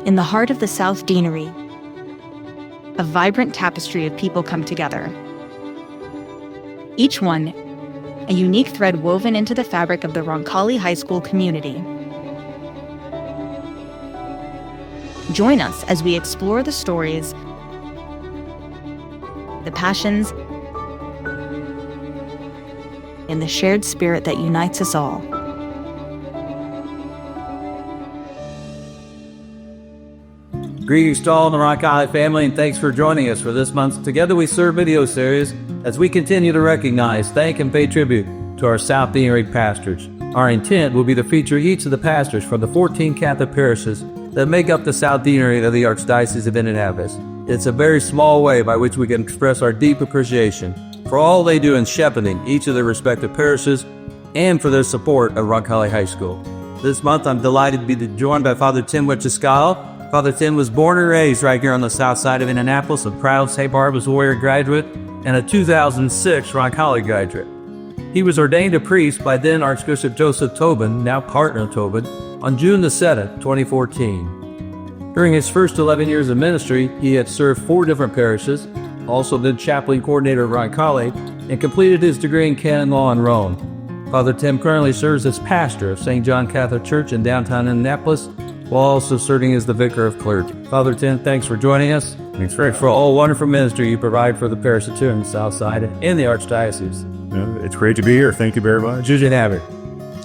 In the heart of the South Deanery, a vibrant tapestry of people come together. Each one, a unique thread woven into the fabric of the Roncalli High School community. Join us as we explore the stories, the passions, and the shared spirit that unites us all. Greetings to all in the Roncalli family, and thanks for joining us for this month's Together We Serve video series as we continue to recognize, thank, and pay tribute to our South Deanery pastors. Our intent will be to feature each of the pastors from the 14 Catholic parishes that make up the South Deanery of the Archdiocese of Indianapolis. It's a very small way by which we can express our deep appreciation for all they do in shepherding each of their respective parishes and for their support of Roncalli High School. This month, I'm delighted to be joined by Father Tim Wyciskalla. Father Tim was born and raised right here on the south side of Indianapolis, a proud St. Barbara's Warrior graduate and a 2006 Roncalli graduate. He was ordained a priest by then Archbishop Joseph Tobin, now Cardinal Tobin, on June the 7th, 2014. During his first 11 years of ministry, he had served 4 different parishes, also been chaplain coordinator of Roncalli, and completed his degree in canon law in Rome. Father Tim currently serves as pastor of St. John Catholic Church in downtown Indianapolis, while also serving as the Vicar of Clergy. Father Tim, thanks for joining us. Thanks, Rick. For all wonderful ministry you provide for the parish of Turin, South Side, and the Archdiocese. It's great to be here. Thank you very much. Good to have you.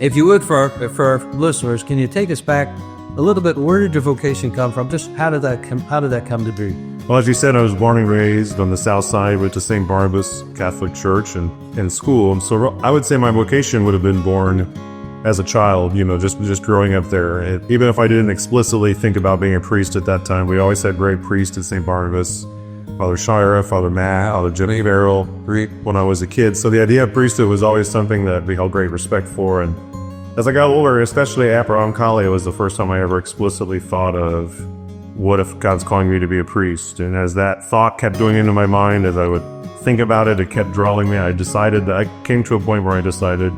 If you would, for our listeners, can you take us back a little bit? Where did your vocation come from? Just how did that come to be? Well, as you said, I was born and raised on the south side with the St. Barnabas Catholic Church and school. And so I would say my vocation would have been born as a child, just growing up there. Even if I didn't explicitly think about being a priest at that time, we always had great priests at St. Barnabas, Father Shira, Father Matt, Father Jimmy Farrell, when I was a kid. So the idea of priesthood was always something that we held great respect for. And as I got older, especially after Roncalli, it was the first time I ever explicitly thought of, what if God's calling me to be a priest? And as that thought kept going into my mind, as I would think about it, it kept drawing me. I came to a point where I decided,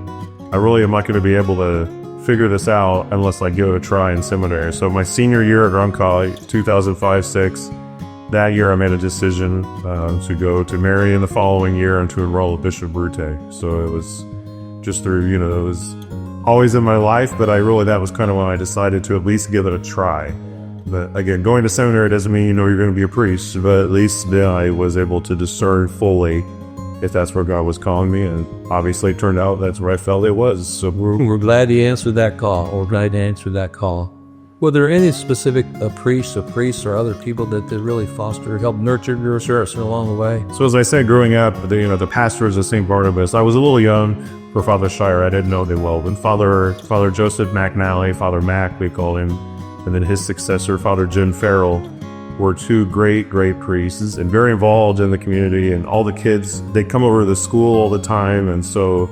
I really am not going to be able to figure this out unless I give it a try in seminary. So my senior year at Roncalli, 2005-06, that year I made a decision to go to Mary in the following year and to enroll at Bishop Brute. So it was just through, it was always in my life, but that was kind of when I decided to at least give it a try. But again, going to seminary doesn't mean you're going to be a priest, but at least then I was able to discern fully if that's where God was calling me, and obviously it turned out that's where I felt it was. So we're glad you answered that call. Were there any specific priests or other people that really helped nurture your service along the way? So as I said, growing up, the pastors of St. Barnabas, I was a little young for Father Shire. I didn't know them well. But Father Joseph McNally, Father Mac, we called him, and then his successor, Father Jim Farrell, were 2 great priests and very involved in the community, and all the kids, they come over to the school all the time. And so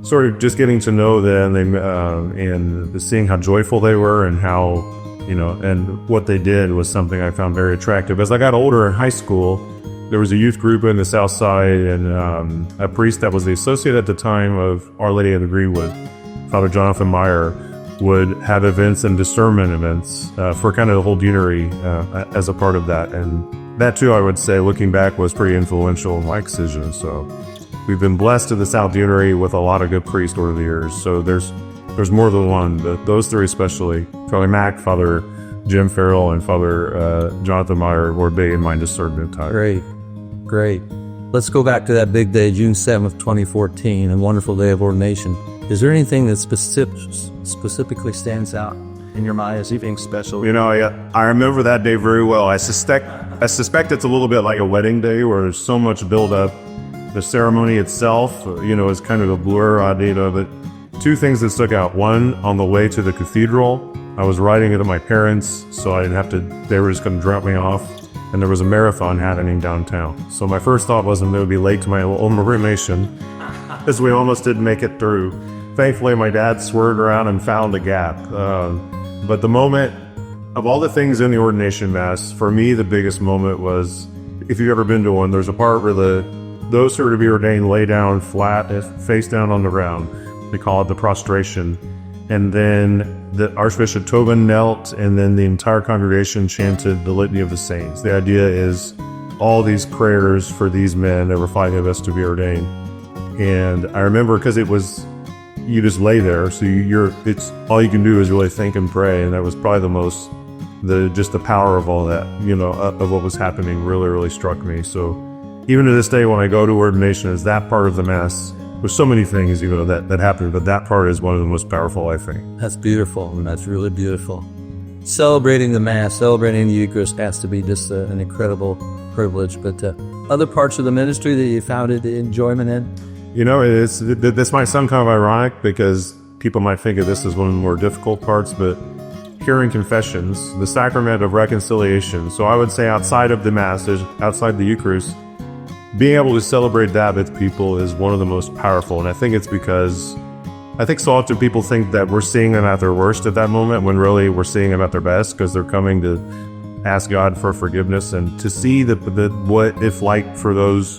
sort of just getting to know them and seeing how joyful they were and how, and what they did was something I found very attractive. As I got older in high school, there was a youth group in the South Side, and a priest that was the associate at the time of Our Lady of the Greenwood, Father Jonathan Meyer, would have events and discernment events for kind of the whole deanery as a part of that. And that too, I would say, looking back, was pretty influential in my decision. So we've been blessed in the South Deanery with a lot of good priests over the years. So there's more than one, but those 3 especially, Father Mac, Father Jim Farrell, and Father Jonathan Meyer, were big in my discernment time. Great. Let's go back to that big day, June 7th, 2014, a wonderful day of ordination. Is there anything that specifically stands out in your mind as being special? I remember that day very well. I suspect it's a little bit like a wedding day where there's so much build up. The ceremony itself, is kind of a blur, but 2 things that stuck out. One, on the way to the cathedral, I was riding into my parents, so I didn't have to, they were just going to drop me off. And there was a marathon happening downtown. So my first thought was I'm going to be late to my ordination, as we almost didn't make it through. Thankfully, my dad swerved around and found a gap. But the moment, of all the things in the ordination mass, for me, the biggest moment was, if you've ever been to one, there's a part where those who are to be ordained lay down flat, face down on the ground. They call it the prostration. And then the Archbishop Tobin knelt, and then the entire congregation chanted the Litany of the Saints. The idea is all these prayers for these men that were fighting of us to be ordained. And I remember, because it was, you just lay there, so it's all you can do is really think and pray, and that was probably just the power of all that, of what was happening really, really struck me. So even to this day, when I go to ordination, is that part of the Mass. There's so many things, that happen, but that part is one of the most powerful, I think. That's beautiful, and that's really beautiful. Celebrating the Mass, celebrating the Eucharist has to be just an incredible privilege. But other parts of the ministry that you found enjoyment in? This might sound kind of ironic, because people might think of this as one of the more difficult parts, but hearing confessions, the sacrament of reconciliation. So I would say outside of the Mass, outside the Eucharist, being able to celebrate that with people is one of the most powerful. And I think it's because so often people think that we're seeing them at their worst at that moment, when really we're seeing them at their best, because they're coming to ask God for forgiveness. And to see what if like for those,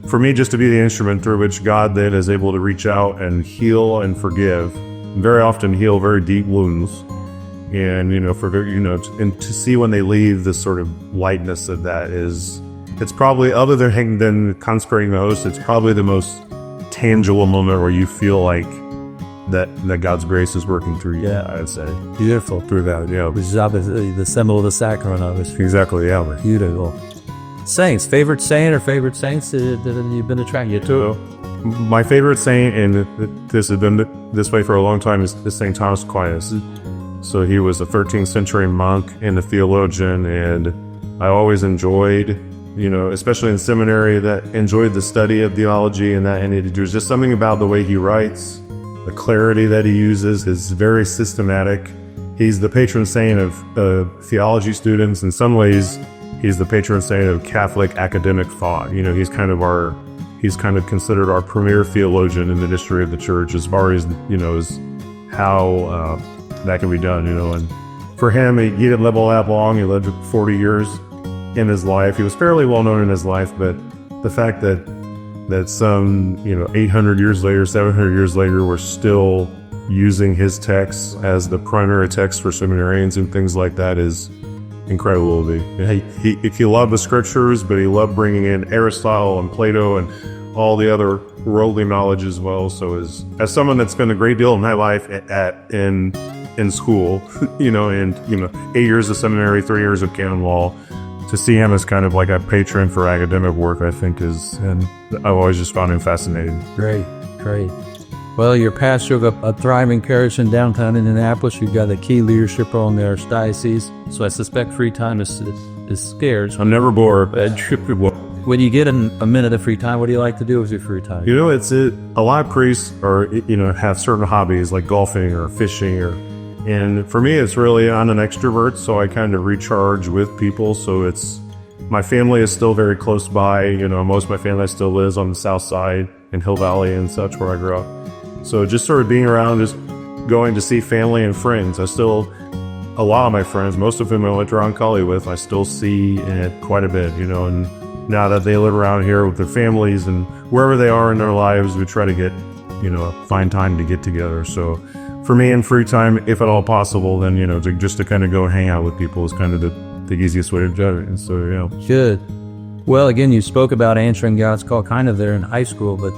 for me just to be the instrument through which God then is able to reach out and heal and forgive, and very often heal very deep wounds. And, and to see when they leave, this sort of lightness of that it's probably, other than consecrating the host, it's probably the most tangible moment where you feel like that God's grace is working through you. Yeah, I'd say. Beautiful. Through that, Which is obviously the symbol of the sacrament, obviously. Exactly, yeah. Beautiful. Saints, favorite saint or favorite saints that you've been attracted to? My favorite saint, and this has been this way for a long time, is St. Thomas Aquinas. So he was a 13th century monk and a theologian, and I always enjoyed, especially in seminary, that enjoyed the study of theology, and there's just something about the way he writes, the clarity that he uses is very systematic. He's the patron saint of theology students. In some ways, he's the patron saint of Catholic academic thought. He's kind of considered our premier theologian in the history of the church, as far as, as how that can be done, And for him, he didn't live all that long. He lived 40 years in his life. He was fairly well known in his life, but the fact that some 800 years later, 700 years later, we're still using his texts as the primary text for seminarians and things like that is incredible to me. He loved the scriptures, but he loved bringing in Aristotle and Plato and all the other worldly knowledge as well. So as someone that spent a great deal of my life in school, and 8 years of seminary, 3 years of canon law, to see him as kind of like a patron for academic work, I think and I've always just found him fascinating. Great. Well, you're pastor of a thriving parish in downtown Indianapolis. You've got a key leadership role in the archdiocese, so I suspect free time is scarce. I'm never bored. When you get a minute of free time, what do you like to do with your free time? It's a lot of priests have certain hobbies like golfing or fishing and for me, it's really, I'm an extrovert, so I kind of recharge with people. So my family is still very close by. Most of my family still lives on the south side in Hill Valley and such, where I grew up. So just sort of being around, just going to see family and friends. A lot of my friends, most of whom I went to Roncalli with, I still see quite a bit, and now that they live around here with their families and wherever they are in their lives, we try to get, find time to get together. So for me, in free time, if at all possible, then, just to kind of go hang out with people is kind of the easiest way to do it. And so, Good. Well, again, you spoke about answering God's call kind of there in high school, but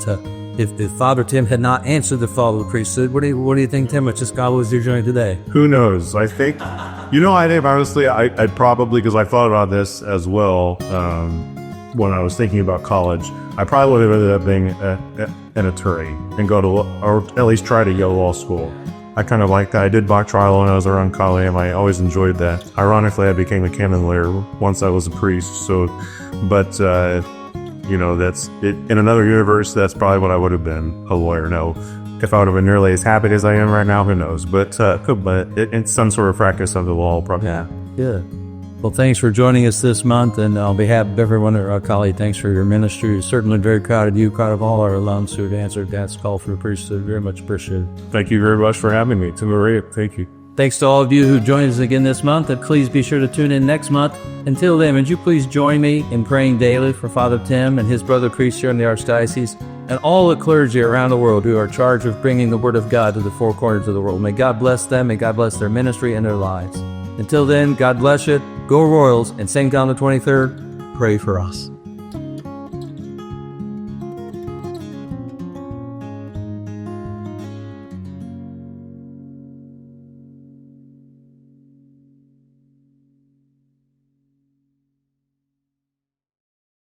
if Father Tim had not answered the call of the priesthood, what do you think Tim Wyciskalla was doing today? Who knows? I think, I think honestly, I'd probably, because I thought about this as well when I was thinking about college, I probably would have ended up being an attorney and or at least try to go to law school. I kind of like that. I did mock trial when I was around Roncalli, and I always enjoyed that. Ironically, I became a canon lawyer once I was a priest. So, but that's it. In another universe, that's probably what I would have been, a lawyer. No, if I would have been nearly as happy as I am right now, who knows? But it's some sort of practice of the law, probably. Yeah. Good. Well, thanks for joining us this month, and on behalf of everyone at Roncalli, thanks for your ministry. We're certainly very proud of you, proud of all our alums who have answered God's call for the priesthood. Very much appreciated. Thank you very much for having me. To Maria, thank you. Thanks to all of you who joined us again this month, and please be sure to tune in next month. Until then, would you please join me in praying daily for Father Tim and his brother priests here in the Archdiocese, and all the clergy around the world who are charged with bringing the Word of God to the four corners of the world. May God bless them. May God bless their ministry and their lives. Until then, God bless you. Go Royals, and St. John the 23rd, pray for us.